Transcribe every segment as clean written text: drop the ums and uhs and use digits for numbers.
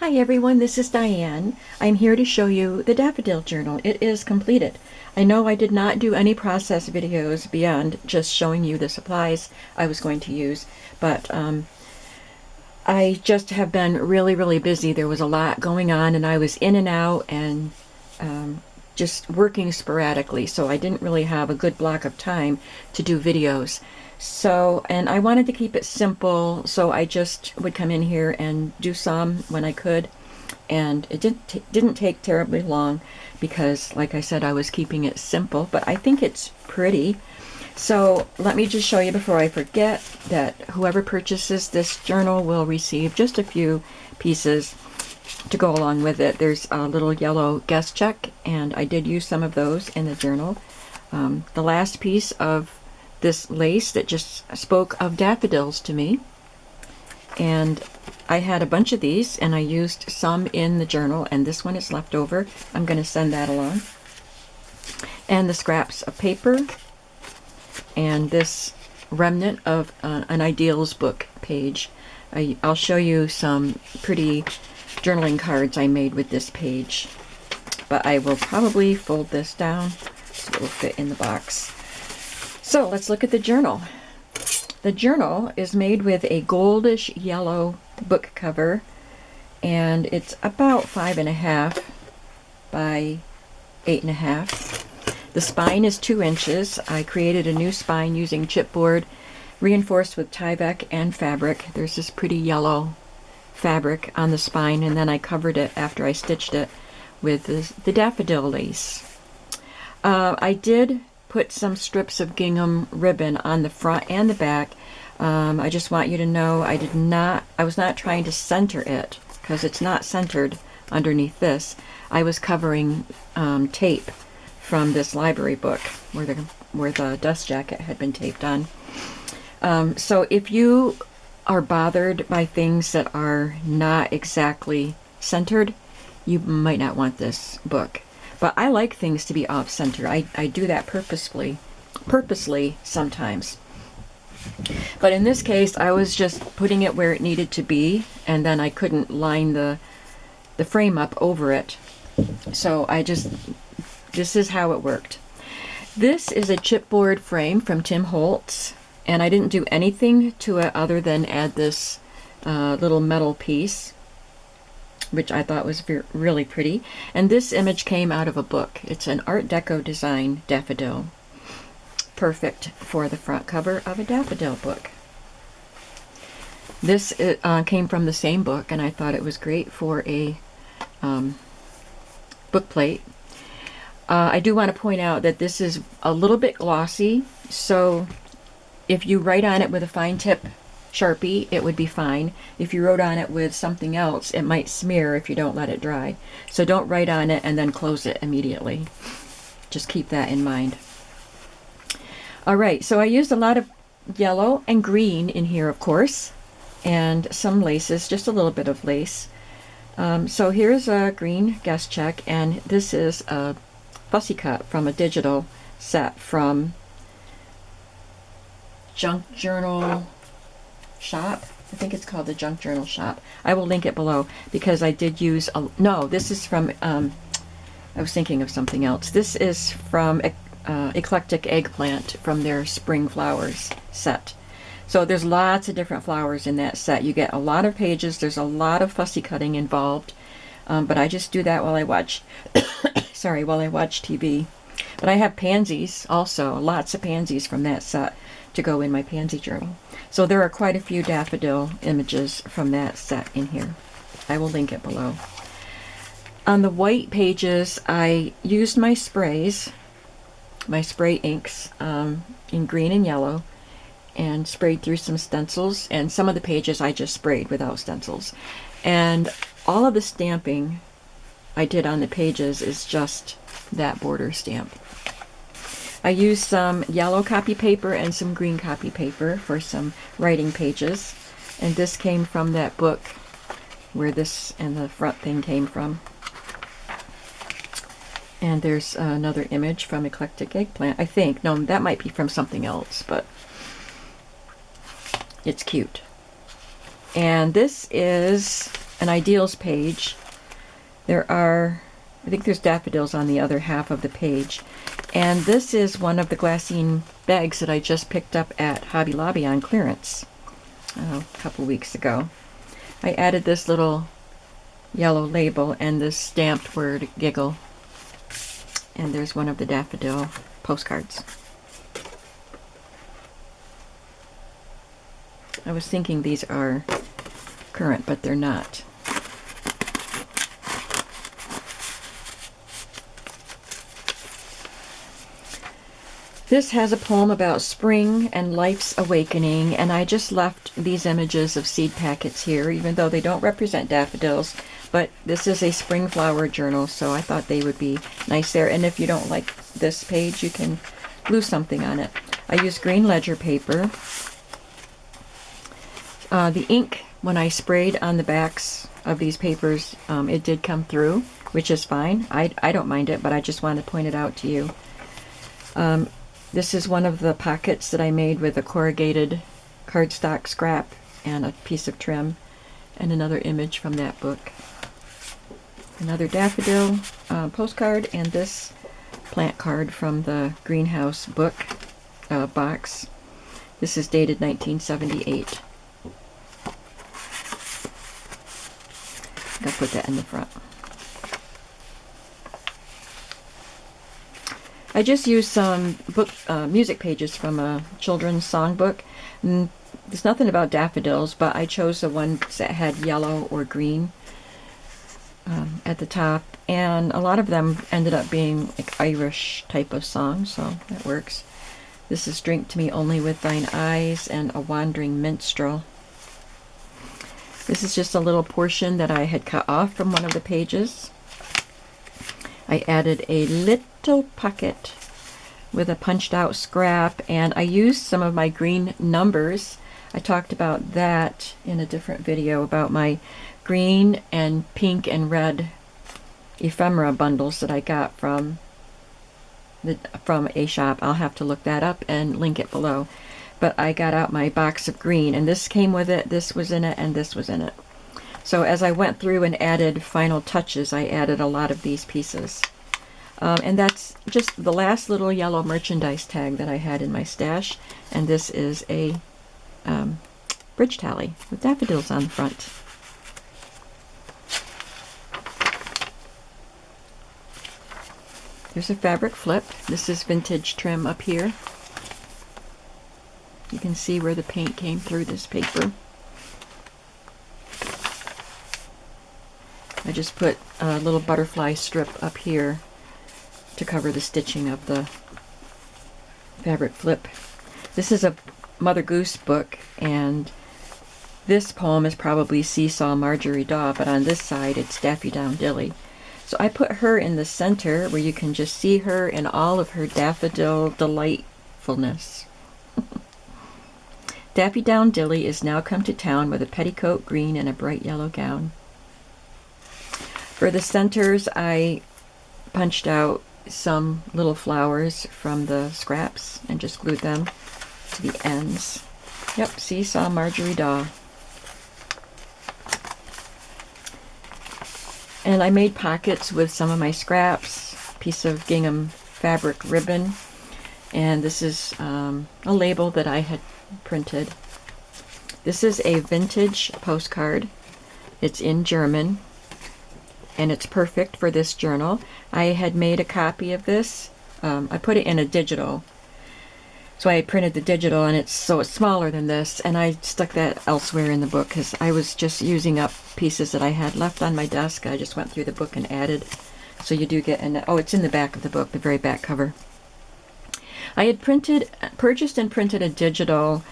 Hi everyone, this is Diane. I'm here to show you the Daffodil journal. It is completed. I know I did not do any process videos beyond just showing you the supplies I was going to use, but I just have been really busy. There was a lot going on and I was in and out and just working sporadically, so I didn't really have a good block of time to do videos. So, and I wanted to keep it simple, so I just would come in here and do some when I could, and it didn't take terribly long because, like I said, I was keeping it simple, but I think it's pretty. So let me just show you before I forget that whoever purchases this journal will receive just a few pieces to go along with it. There's a little yellow guest check, and I did use some of those in the journal. The last piece of this lace that just spoke of daffodils to me, and I had a bunch of these and I used some in the journal, and this one is left over. I'm going to send that along. And the scraps of paper and this remnant of an ideals book page. I'll show you some pretty journaling cards I made with this page, but I will probably fold this down so it will fit in the box. So let's look at the journal. The journal is made with a goldish yellow book cover, and it's about 5.5 by 8.5. The spine is 2 inches. I created a new spine using chipboard reinforced with Tyvek and fabric. There's this pretty yellow fabric on the spine, and then I covered it after I stitched it with the daffodil lace. I did put some strips of gingham ribbon on the front and the back. I just want you to know I was not trying to center it because it's not centered underneath this. I was covering tape from this library book where the dust jacket had been taped on. So if you are bothered by things that are not exactly centered, you might not want this book. But I like things to be off-center. I do that purposely sometimes. But in this case, I was just putting it where it needed to be, and then I couldn't line the frame up over it. So this is how it worked. This is a chipboard frame from Tim Holtz, and I didn't do anything to it other than add this little metal piece, which I thought was really pretty. And this image came out of a book. It's an Art Deco design daffodil. Perfect for the front cover of a daffodil book. This came from the same book, and I thought it was great for a book plate. I do want to point out that this is a little bit glossy, so if you write on it with a fine tip Sharpie, it would be fine. If you wrote on it with something else, it might smear if you don't let it dry. So don't write on it and then close it immediately. Just keep that in mind. Alright, so I used a lot of yellow and green in here, of course, and some laces, just a little bit of lace. So here's a green guest check, and this is a fussy cut from a digital set from Junk Journal Shop. I think it's called the Junk Journal Shop. I will link it below because I did use no, this is from I was thinking of something else. This is from Eclectic Eggplant from their Spring Flowers set. So there's lots of different flowers in that set. You get a lot of pages. There's a lot of fussy cutting involved, but I just do that while I watch while I watch TV. But I have pansies also, lots of pansies from that set to go in my pansy journal. So there are quite a few daffodil images from that set in here. I will link it below. On the white pages, I used my sprays, my spray inks in green and yellow, and sprayed through some stencils, and some of the pages I just sprayed without stencils. And all of the stamping I did on the pages is just that border stamp. I used some yellow copy paper and some green copy paper for some writing pages, and this came from that book where this and the front thing came from. And there's another image from Eclectic Eggplant, I think. No, that might be from something else, but it's cute. And this is an ideals page. I think there's daffodils on the other half of the page. And this is one of the glassine bags that I just picked up at Hobby Lobby on clearance a couple weeks ago. I added this little yellow label and this stamped word giggle. And there's one of the daffodil postcards. I was thinking these are current, but they're not. This has a poem about spring and life's awakening, and I just left these images of seed packets here, even though they don't represent daffodils, but this is a spring flower journal, so I thought they would be nice there. And if you don't like this page, you can glue something on it. I used green ledger paper. The ink, when I sprayed on the backs of these papers, it did come through, which is fine. I don't mind it, but I just want to point it out to you. This is one of the pockets that I made with a corrugated cardstock scrap and a piece of trim, and another image from that book. Another daffodil postcard, and this plant card from the greenhouse book box. This is dated 1978. I'll put that in the front. I just used some music pages from a children's songbook. And there's nothing about daffodils, but I chose the ones that had yellow or green at the top. And a lot of them ended up being like Irish type of songs, so that works. This is Drink to Me Only with Thine Eyes and A Wandering Minstrel. This is just a little portion that I had cut off from one of the pages. I added a little pocket with a punched out scrap, and I used some of my green numbers. I talked about that in a different video about my green and pink and red ephemera bundles that I got from a shop. I'll have to look that up and link it below. But I got out my box of green, and this came with it, this was in it, and this was in it. So as I went through and added final touches, I added a lot of these pieces. And that's just the last little yellow merchandise tag that I had in my stash. And this is a bridge tally with daffodils on the front. There's a fabric flip. This is vintage trim up here. You can see where the paint came through this paper. I just put a little butterfly strip up here to cover the stitching of the fabric flip. This is a Mother Goose book, and this poem is probably Seesaw Marjorie Daw, but on this side it's Daffodil. So I put her in the center where you can just see her in all of her daffodil delightfulness. Daffodil is now come to town with a petticoat green and a bright yellow gown. For the centers, I punched out some little flowers from the scraps and just glued them to the ends. Yep, Seesaw Marjorie Daw. And I made pockets with some of my scraps, piece of gingham fabric ribbon, and this is a label that I had printed. This is a vintage postcard. It's in German, and it's perfect for this journal. I had made a copy of this. I put it in a digital. So I printed the digital, and it's smaller than this, and I stuck that elsewhere in the book because I was just using up pieces that I had left on my desk. I just went through the book and added. So you do get oh, it's in the back of the book, the very back cover. I had purchased and printed a digital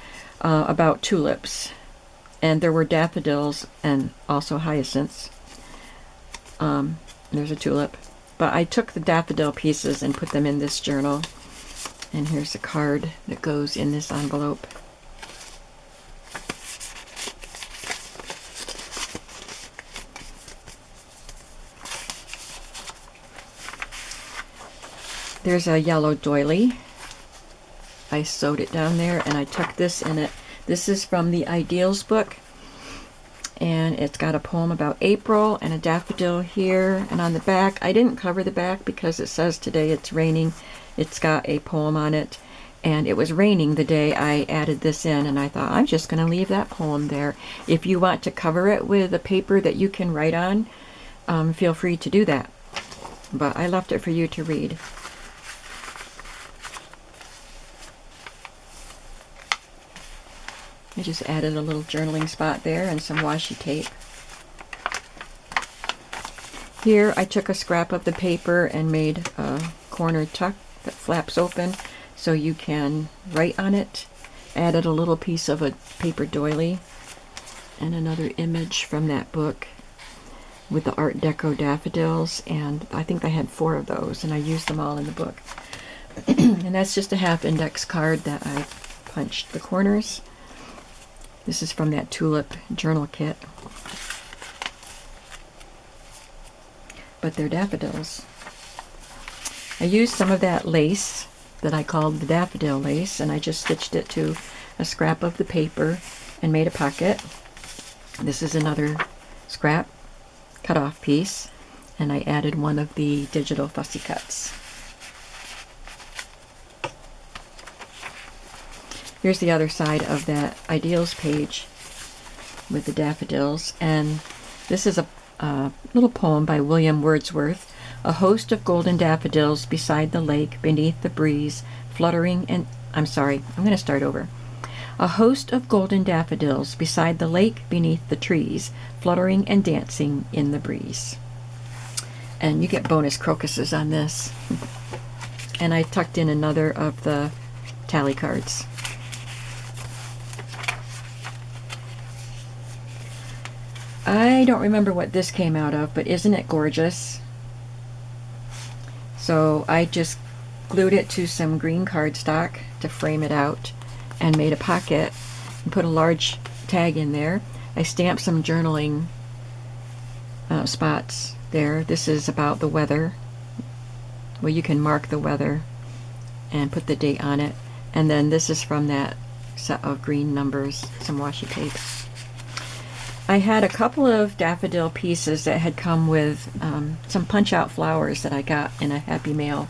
about tulips, and there were daffodils and also hyacinths. There's a tulip. But I took the daffodil pieces and put them in this journal. And here's a card that goes in this envelope. There's a yellow doily. I sewed it down there, and I tucked this in it. This is from the Ideals book, and it's got a poem about April and a daffodil here. And on the back, I didn't cover the back because it says today it's raining. It's got a poem on it, and it was raining the day I added this in, and I thought I'm just going to leave that poem there. If you want to cover it with a paper that you can write on, feel free to do that, but I left it for you to read. I just added a little journaling spot there and some washi tape. Here I took a scrap of the paper and made a corner tuck that flaps open so you can write on it. Added a little piece of a paper doily and another image from that book with the Art Deco daffodils, and I think I had 4 of those and I used them all in the book. And that's just a half index card that I punched the corners. This is from that tulip journal kit. But they're daffodils. I used some of that lace that I called the daffodil lace, and I just stitched it to a scrap of the paper and made a pocket. This is another scrap cut off piece, and I added one of the digital fussy cuts. Here's the other side of that ideals page with the daffodils, and this is a little poem by William Wordsworth. A host of golden daffodils beside the lake, beneath the breeze, fluttering and... I'm going to start over. A host of golden daffodils beside the lake, beneath the trees, fluttering and dancing in the breeze. And you get bonus crocuses on this. And I tucked in another of the tally cards. I don't remember what this came out of, but isn't it gorgeous? So I just glued it to some green cardstock to frame it out and made a pocket and put a large tag in there. I stamped some journaling spots there. This is about the weather. Well, you can mark the weather and put the date on it. And then this is from that set of green numbers, some washi tape. I had a couple of daffodil pieces that had come with some punch-out flowers that I got in a Happy Mail.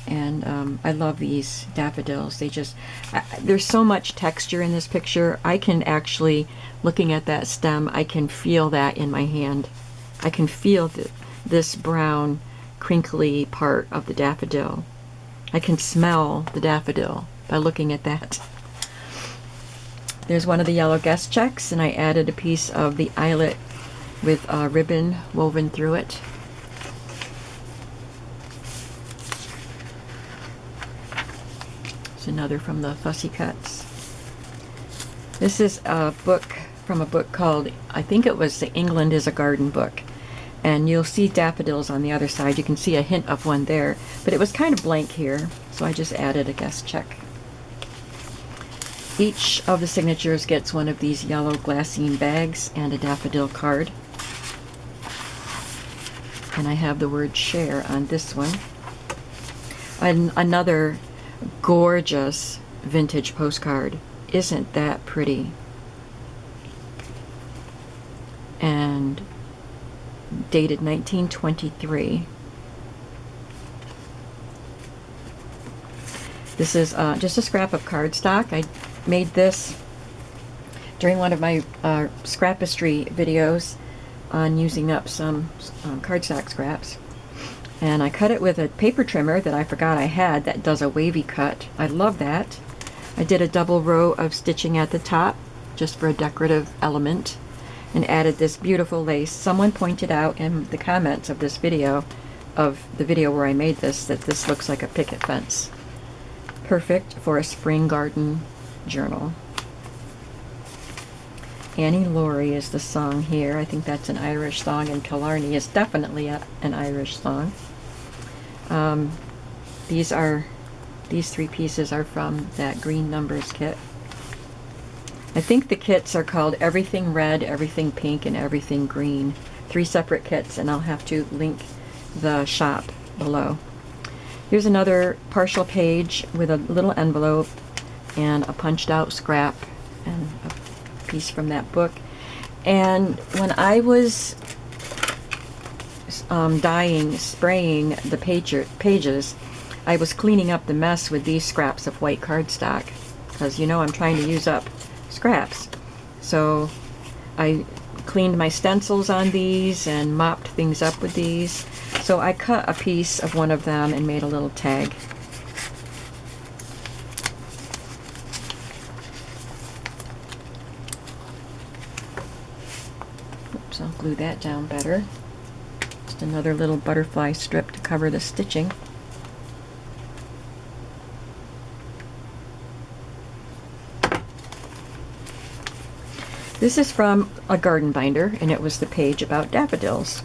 And I love these daffodils. There's so much texture in this picture. I can actually, looking at that stem, I can feel that in my hand. I can feel this brown, crinkly part of the daffodil. I can smell the daffodil by looking at that. There's one of the yellow guest checks, and I added a piece of the eyelet with a ribbon woven through it. There's another from the fussy cuts. This is a book from a book called, I think it was the England is a Garden book. And you'll see daffodils on the other side. You can see a hint of one there, but it was kind of blank here, so I just added a guest check. Each of the signatures gets one of these yellow glassine bags and a daffodil card. And I have the word share on this one. And another gorgeous vintage postcard. Isn't that pretty? And dated 1923. This is just a scrap of cardstock. I made this during one of my scrapistry videos on using up some cardstock scraps. And I cut it with a paper trimmer that I forgot I had that does a wavy cut. I love that. I did a double row of stitching at the top just for a decorative element and added this beautiful lace. Someone pointed out in the comments of this video, of the video where I made this, that this looks like a picket fence. Perfect for a spring garden journal. Annie Laurie is the song here. I think that's an Irish song, and Killarney is definitely an Irish song. These 3 pieces are from that green numbers kit. I think the kits are called Everything Red, Everything Pink, and Everything Green. 3 separate kits, and I'll have to link the shop below. Here's another partial page with a little envelope and a punched out scrap and a piece from that book. And when I was spraying the pages, I was cleaning up the mess with these scraps of white cardstock, because you know I'm trying to use up scraps. So I cleaned my stencils on these and mopped things up with these. So I cut a piece of one of them and made a little tag. Oops, I'll glue that down better. Just another little butterfly strip to cover the stitching. This is from a garden binder, and it was the page about daffodils.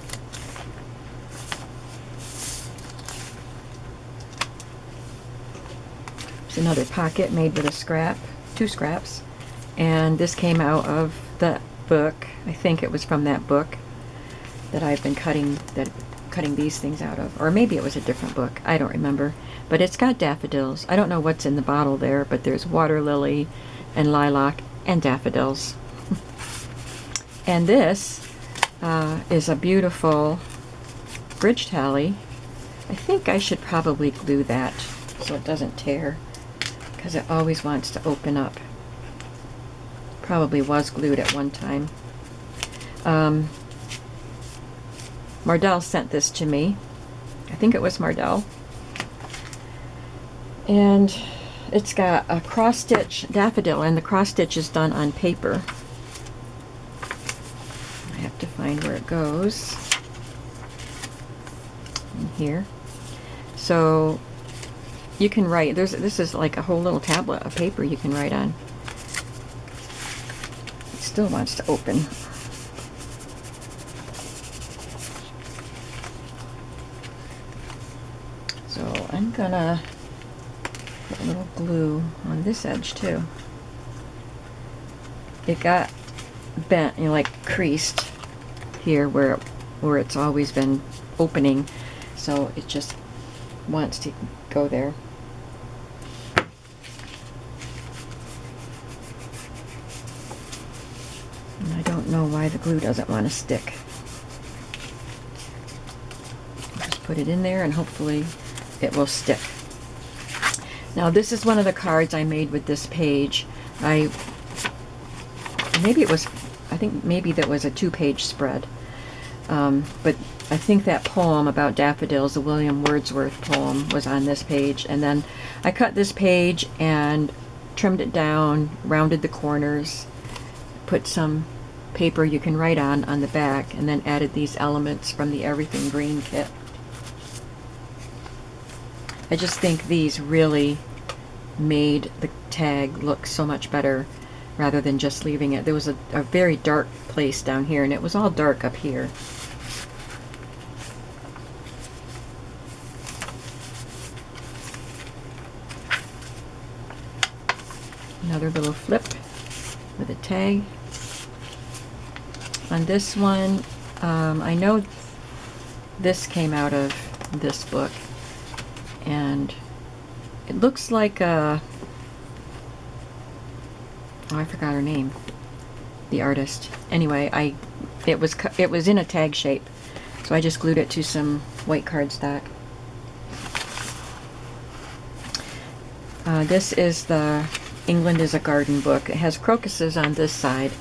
There's another pocket made with a scrap, 2 scraps, and this came out of the book. I think it was from that book that I've been cutting these things out of, or maybe it was a different book. I don't remember, but it's got daffodils. I don't know what's in the bottle there, but there's water lily and lilac and daffodils. And this is a beautiful bridge tally. I think I should probably glue that so it doesn't tear, because it always wants to open up. Probably was glued at one time. Mardell sent this to me. I think it was Mardell. And it's got a cross-stitch daffodil, and the cross-stitch is done on paper. I have to find where it goes. In here. So you can write, this is like a whole little tablet of paper you can write on. It still wants to open. So I'm gonna put a little glue on this edge too. It got bent, like creased here where it's always been opening, so it just wants to go there. And I don't know why the glue doesn't want to stick. Just put it in there and hopefully it will stick. Now this is one of the cards I made with this page. I think maybe that was a 2-page spread. But I think that poem about daffodils, the William Wordsworth poem, was on this page. And then I cut this page and trimmed it down, rounded the corners, put some paper you can write on the back, and then added these elements from the Everything Green kit. I just think these really made the tag look so much better rather than just leaving it. There was a very dark place down here, and it was all dark up here. Another little flip with a tag. On this one, I know this came out of this book, and it looks like a, oh, I forgot her name, the artist. Anyway, it was in a tag shape, so I just glued it to some white cardstock. This is the England is a Garden book. It has crocuses on this side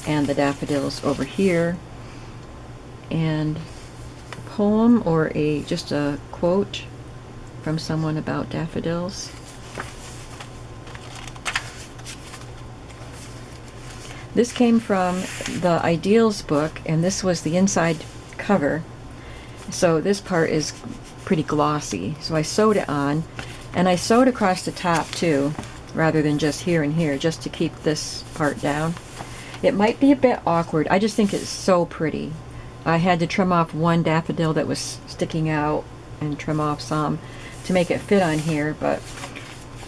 and the daffodils over here, and a poem or just a quote from someone about daffodils. This came from the Ideals book, and this was the inside cover. So this part is pretty glossy. So I sewed it on, and I sewed across the top too, rather than just here and here, just to keep this part down. It might be a bit awkward. I just think it's so pretty. I had to trim off one daffodil that was sticking out and trim off some to make it fit on here, but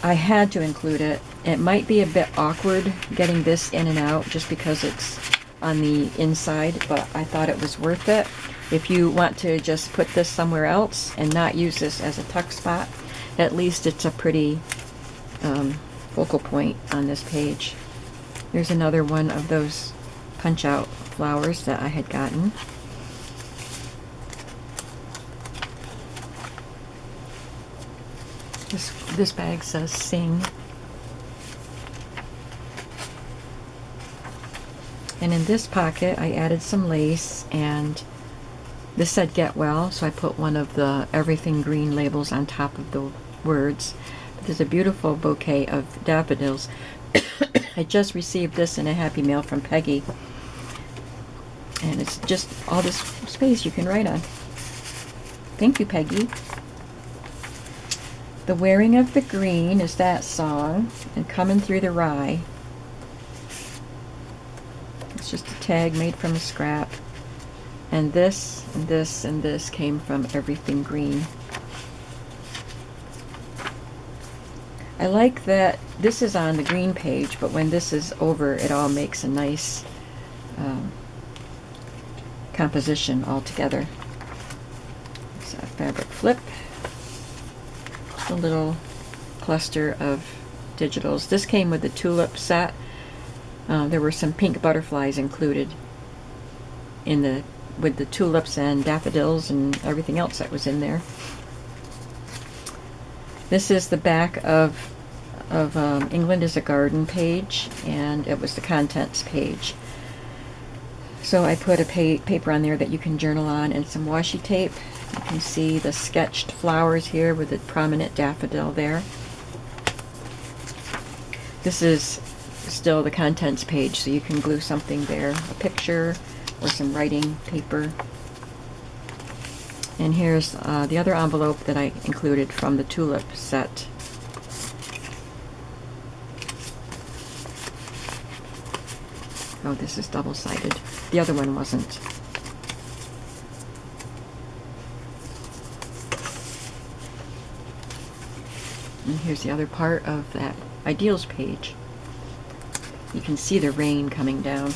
I had to include it. It might be a bit awkward getting this in and out just because it's on the inside, but I thought it was worth it. If you want to just put this somewhere else and not use this as a tuck spot, at least it's a pretty focal point on this page. Here's another one of those punch-out flowers that I had gotten. This bag says Sing. And in this pocket I added some lace, and this said Get Well, so I put one of the everything green labels on top of the words. But there's a beautiful bouquet of daffodils. I just received this in a Happy Mail from Peggy, and it's just all this space you can write on. Thank you, Peggy. The Wearing of the Green is that song, and Coming Through the Rye. It's just a tag made from a scrap. And this, and this, and this came from Everything Green. I like that this is on the green page, but when this is over, it all makes a nice composition all together. It's a fabric flip. A little cluster of digitals. This came with the tulip set. There were some pink butterflies included in with the tulips and daffodils and everything else that was in there. This is the back of England is a Garden page, and it was the contents page. So I put a paper on there that you can journal on, and some washi tape. You can see the sketched flowers here with the prominent daffodil there. This is still the contents page, so you can glue something there, a picture or some writing paper. And here's the other envelope that I included from the tulip set. Oh, this is double-sided. The other one wasn't. And here's the other part of that Ideals page. You can see the rain coming down.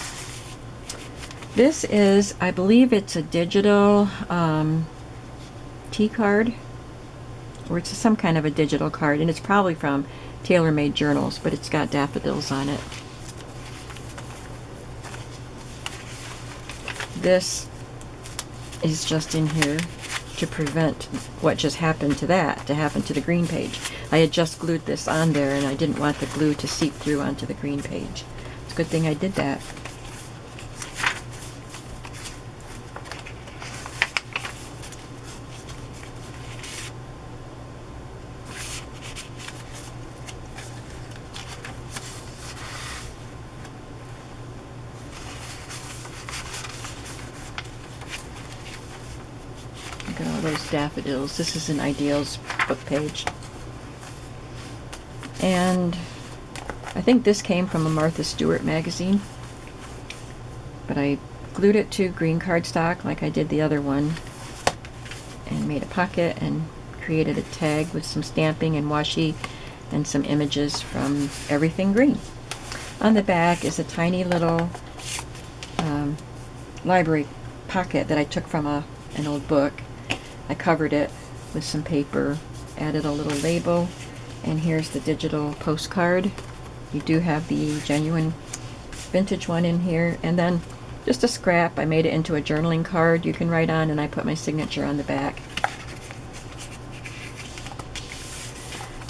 This is, I believe it's a digital tea card, or it's some kind of a digital card, and it's probably from Tailor-Made Journals, but it's got daffodils on it. This is just in here to prevent what just happened to that to happen to the green page. I had just glued this on there, and I didn't want the glue to seep through onto the green page. It's a good thing I did that. Look at all those daffodils. This is an Ideals book page. And I think this came from a Martha Stewart magazine, but I glued it to green cardstock like I did the other one, and made a pocket and created a tag with some stamping and washi and some images from Everything Green. On the back is a tiny little library pocket that I took from an old book. I covered it with some paper, added a little label, and here's the digital postcard. You do have the genuine vintage one in here, and then just a scrap. I made it into a journaling card you can write on, and I put my signature on the back.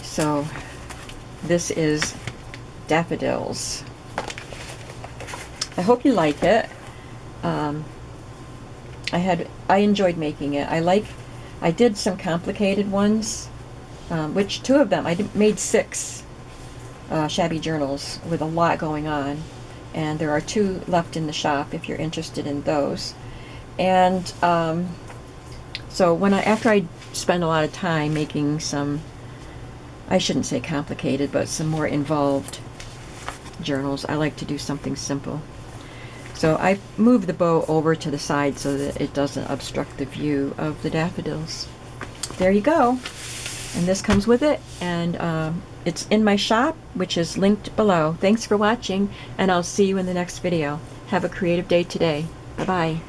So this is Daffodils. I hope you like it. I enjoyed making it. I did some complicated ones, which two of them, I made 6 shabby journals with a lot going on, and there are 2 left in the shop if you're interested in those. And so after I spend a lot of time making some, I shouldn't say complicated, but some more involved journals, I like to do something simple. So I moved the bow over to the side so that it doesn't obstruct the view of the daffodils. There you go. And this comes with it, and it's in my shop, which is linked below. Thanks for watching, and I'll see you in the next video. Have a creative day today. Bye-bye.